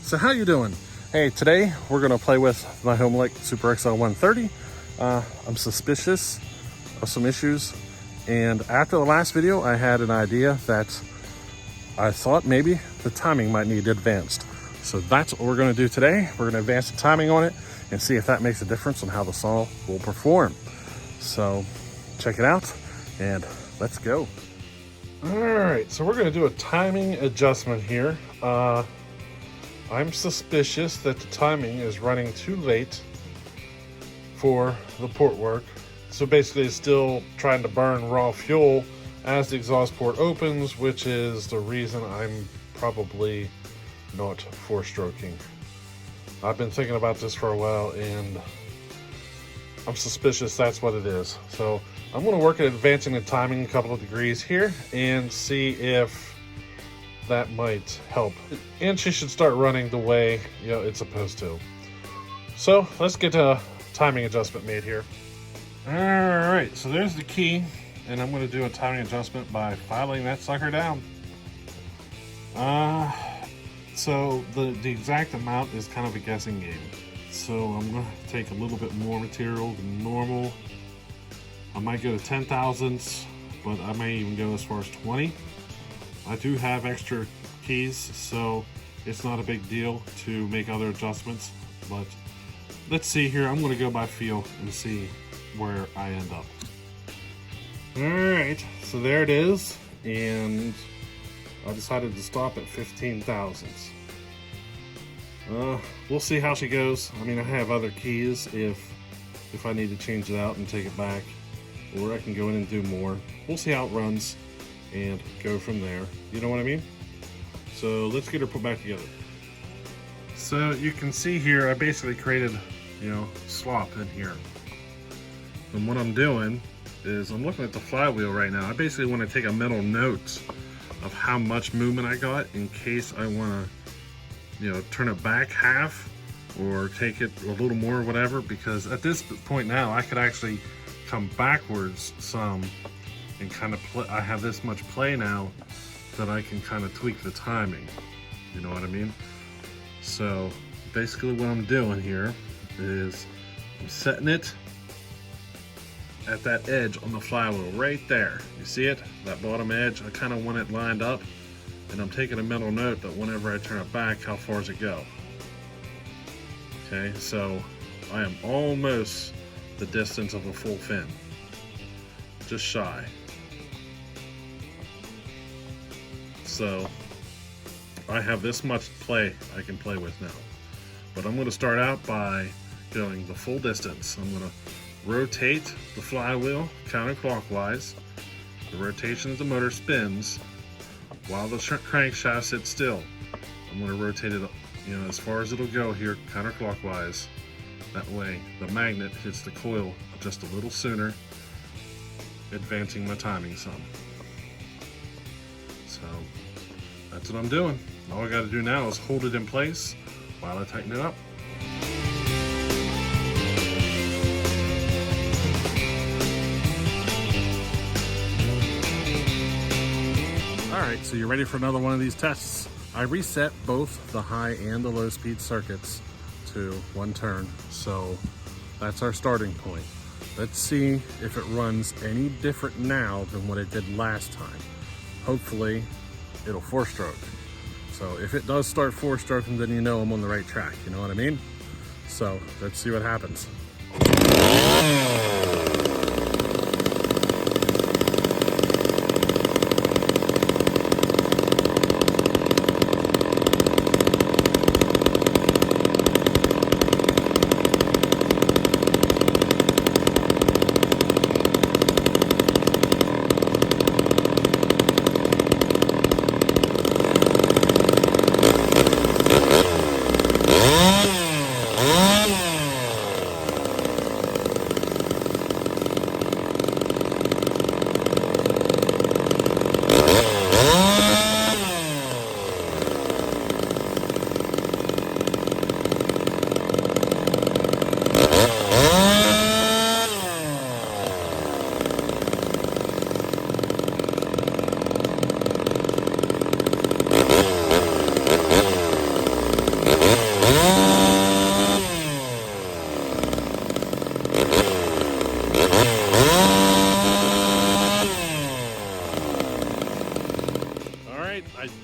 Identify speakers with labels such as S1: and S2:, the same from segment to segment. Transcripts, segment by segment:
S1: So how you doing? Hey, today we're gonna play with my Homelite Super XL-130. I'm suspicious of some issues, and after the last video I had an idea that I thought maybe the timing might need advanced. So that's what we're gonna do today. We're gonna advance the timing on it and see if that makes a difference on how the saw will perform. So check it out and let's go. All right, so we're gonna do a timing adjustment here. I'm suspicious that the timing is running too late for the port work. So basically it's still trying to burn raw fuel as the exhaust port opens, which is the reason I'm probably not four-stroking. I've been thinking about this for a while and I'm suspicious that's what it is. So I'm gonna work at advancing the timing a couple of degrees here and see if that might help. And she should start running the way it's supposed to. So let's get a timing adjustment made here. All right, so there's the key, and I'm going to do a timing adjustment by filing that sucker down. So the exact amount is kind of a guessing game. So I'm going to take a little bit more material than normal. I might go to 10 thousandths, but I may even go as far as 20. I do have extra keys, so it's not a big deal to make other adjustments, but let's see here. I'm going to go by feel and see where I end up. All right, so there it is, and I decided to stop at 15 thousandths. We'll see how she goes. I mean, I have other keys if I need to change it out and take it back, or I can go in and do more. We'll see how it runs and go from there. You know what I mean? So let's get her put back together. So you can see here, I basically created, slop in here. And what I'm doing is I'm looking at the flywheel right now. I basically want to take a mental note of how much movement I got in case I want to, turn it back half or take it a little more or whatever, because at this point now I could actually come backwards some and kind of play. I have this much play now that I can kind of tweak the timing. You know what I mean? So basically what I'm doing here is I'm setting it at that edge on the flywheel right there. You see it? That bottom edge? I kind of want it lined up, and I'm taking a mental note that whenever I turn it back, how far does it go? Okay, so I am almost the distance of a full fin. Just shy. So I have this much play I can play with now. But I'm going to start out by going the full distance. I'm going to rotate the flywheel counterclockwise. The rotation of the motor spins while the crankshaft sits still. I'm going to rotate it as far as it'll go here counterclockwise. That way the magnet hits the coil just a little sooner, advancing my timing some. So that's what I'm doing. All I got to do now is hold it in place while I tighten it up. Alright, so you're ready for another one of these tests. I reset both the high and the low speed circuits to one turn, so that's our starting point. Let's see if it runs any different now than what it did last time. Hopefully it'll four-stroke. So if it does start four-stroking, then I'm on the right track, you know what I mean? So let's see what happens.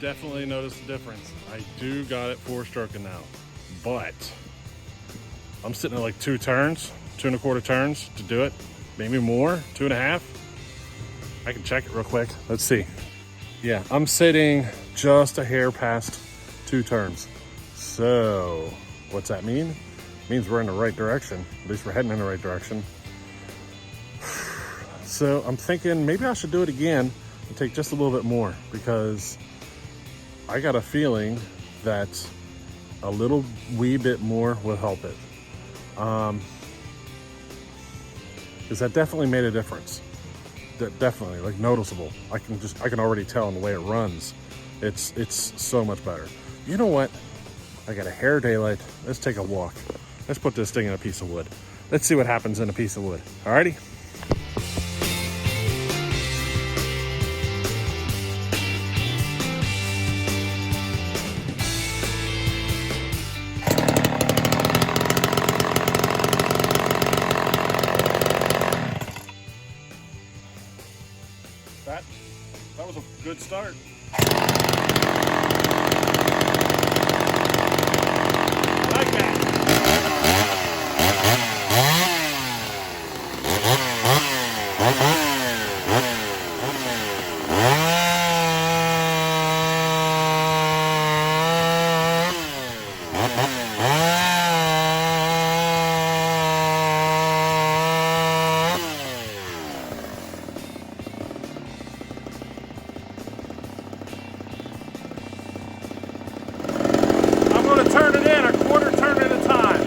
S1: definitely noticed the difference. I do got it 4-stroking now, but I'm sitting at like 2 turns, 2 1/4 turns to do it. Maybe more, 2.5. I can check it real quick. Let's see. Yeah, I'm sitting just a hair past 2 turns. So what's that mean? It means we're in the right direction. At least we're heading in the right direction. So I'm thinking maybe I should do it again and take just a little bit more, because I got a feeling that a little wee bit more will help it. Because that definitely made a difference. Definitely, like, noticeable. I can already tell in the way it runs. It's so much better. You know what? I got a hair of daylight. Let's take a walk. Let's put this thing in a piece of wood. Let's see what happens in a piece of wood. Alrighty? That was a good start. I like that. Turn it in a 1/4 turn at a time.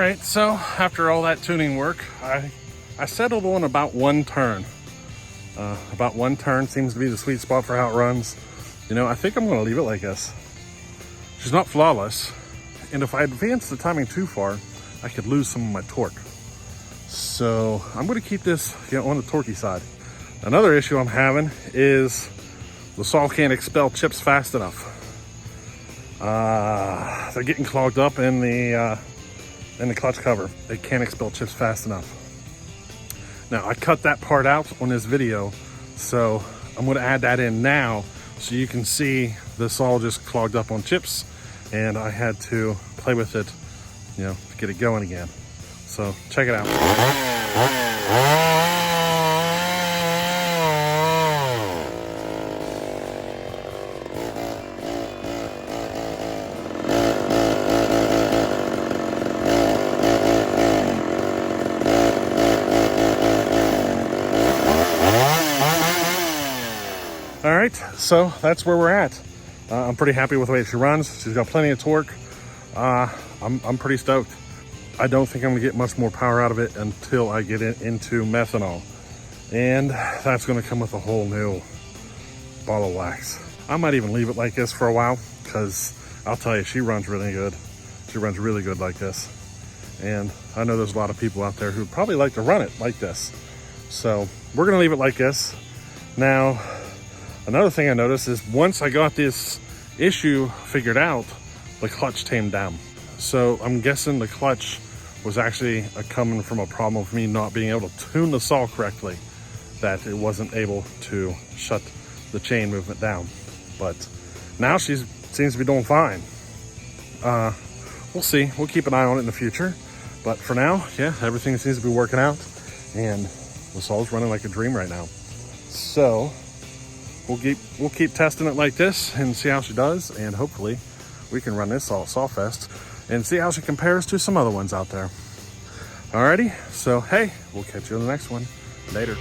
S1: right, so after all that tuning work, I settled on about 1 turn. About 1 turn seems to be the sweet spot for how it runs. You know, I think I'm gonna leave it like this. She's not flawless, and if I advance the timing too far, I could lose some of my torque. So I'm gonna keep this, on the torquey side. Another issue I'm having is the saw can't expel chips fast enough. They're getting clogged up in the clutch cover. They can't expel chips fast enough. Now, I cut that part out on this video, so I'm gonna add that in now so you can see the saw just clogged up on chips, and I had to play with it, to get it going again. So check it out. so that's where we're at. I'm pretty happy with the way she runs. She's got plenty of torque. I'm pretty stoked. I don't think I'm gonna get much more power out of it until I get it into methanol. And that's gonna come with a whole new ball of wax. I might even leave it like this for a while, because I'll tell you, she runs really good. She runs really good like this. And I know there's a lot of people out there who probably like to run it like this. So we're gonna leave it like this. Now, another thing I noticed is once I got this issue figured out, the clutch tamed down. So I'm guessing the clutch was actually coming from a problem of me not being able to tune the saw correctly, that it wasn't able to shut the chain movement down. But now she seems to be doing fine. We'll see. We'll keep an eye on it in the future. But for now, yeah, everything seems to be working out, and the saw's running like a dream right now. So we'll keep testing it like this and see how she does, and hopefully we can run this Sawfest and see how she compares to some other ones out there. Alrighty, so hey, we'll catch you on the next one. Later.